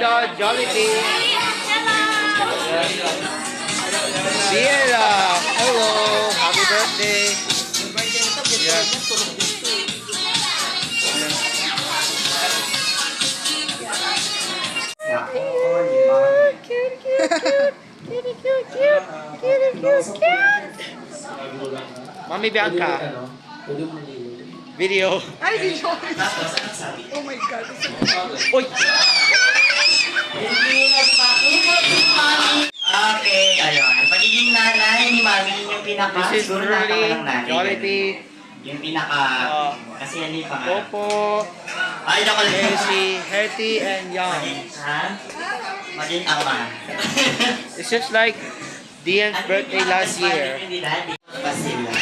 the Jollibee. Sierra, hello, happy birthday. Yeah. Mami Bianca. Video. Ay, video. Oh my God. Uy! Okay, ayun. Pagiging nanay ni Mami yung pinaka. This is Siguro Curly, napakalang nanay. Jollibee, Yung pinaka. Kasi yan yung pangalan. Popo, Ay, naku lang. Casey, Hetty, and Young. Ha? Maging ama. It's just like Dian's birthday last year. Basila.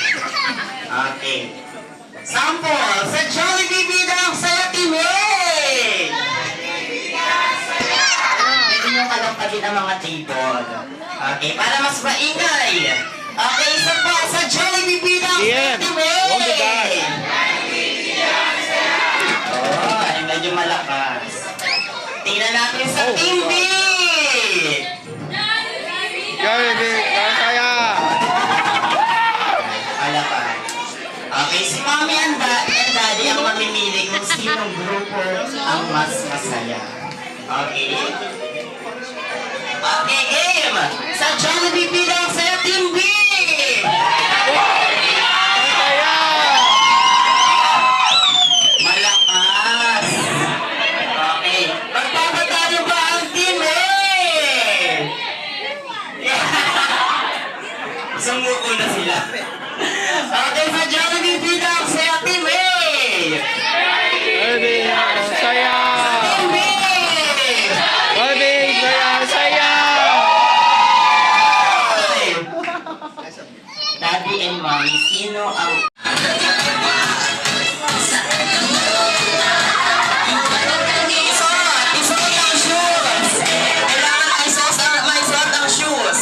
Okay. Sample sa Jollibee bidang sa Timay! Pwede nyo kalampagin ang mga table. Okay, para mas maingay. Okay, isa pa sa Jollibee bidang Dian, sa Timay! on the back. Oh, ay medyo malakas. Tingnan natin sa Oh, Team B! Jollibee, saya! Alapan. Okay, si Mommy and Daddy ang mamimili kung sinong grupo ang mas masaya. Okay? Okay, game! Sa Jollibee bilang sa Team B! Saya! Malakas! Okay, magpapatalo ba ang Team A? Sumuko na sila. Okay, sa Jollibee bilang sa Team A! Jollibee, saya! Team B! Jollibee, saya! Daddy and Mommy, sino ang... Isuot ang shoes! Kailangan maisuot ang shoes!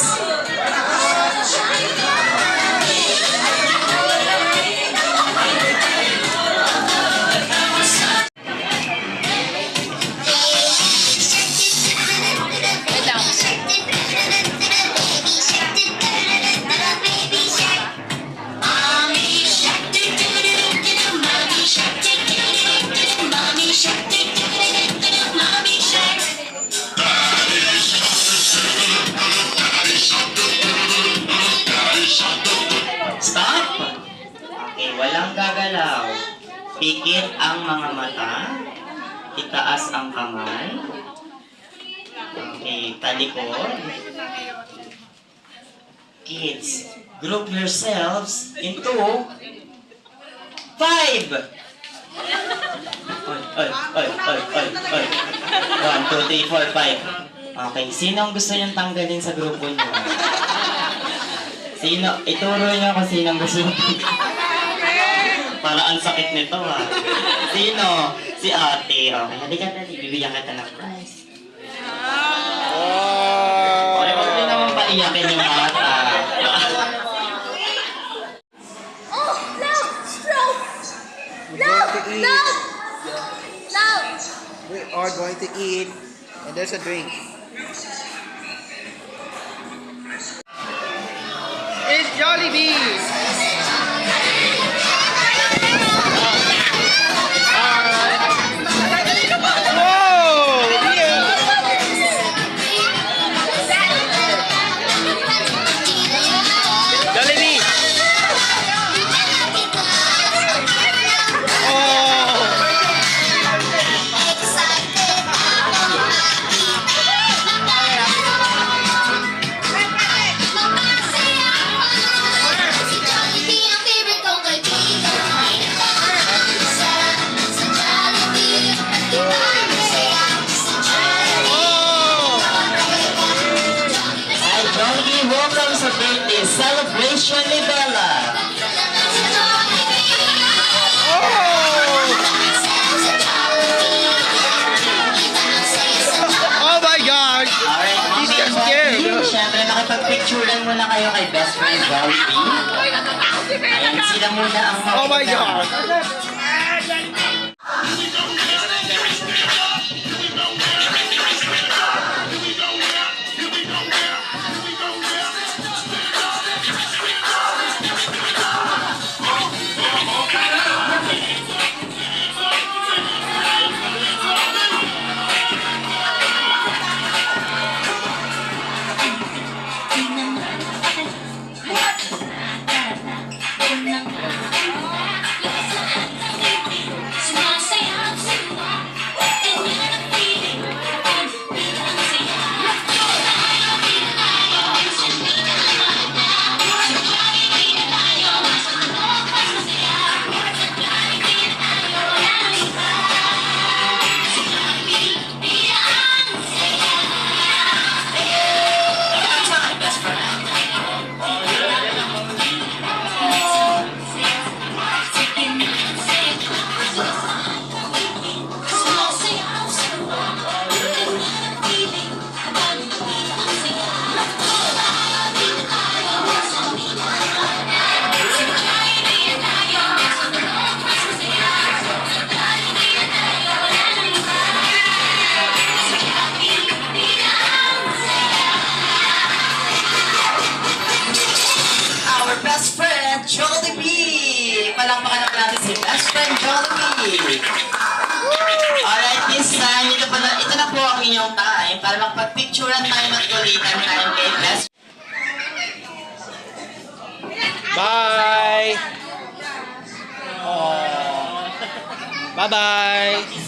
Stop! Okay, walang gagalaw. Pikit ang mga mata. Itaas ang kamay. Okay, talikod. Kids, group yourselves into 5! Oy. 1, 2, 3, 4, 5. Okay, sino ang gusto niyong tanggalin sa grupo niyo? Sino? Ituro niyo kung sino ang gusto niyong para ang sakit nito ha. Sino? Si ate. Okay, halika dali. Bibigyan kita ng prize. Okay, huwag din naman paiyakin yung bata. Oh, no! We're going to eat. No! We are going to eat. And there's a drink. It's Jollibee! Whoa! Yeah. Jollibee! Welcome sa birthday celebration ni Bella. Oh my God! Alright, He's just scared. Siyempre, nakipag-picturean muna kayo kay best friend Jollibee. Ayan, sila muna ang Oh my God! palakpakan naman natin si best friend Jollibee. Alright, this time, ito na po ang inyong time para magpagpicturean tayo at kulitan tayo kay best. Bye! Oh. Bye-bye!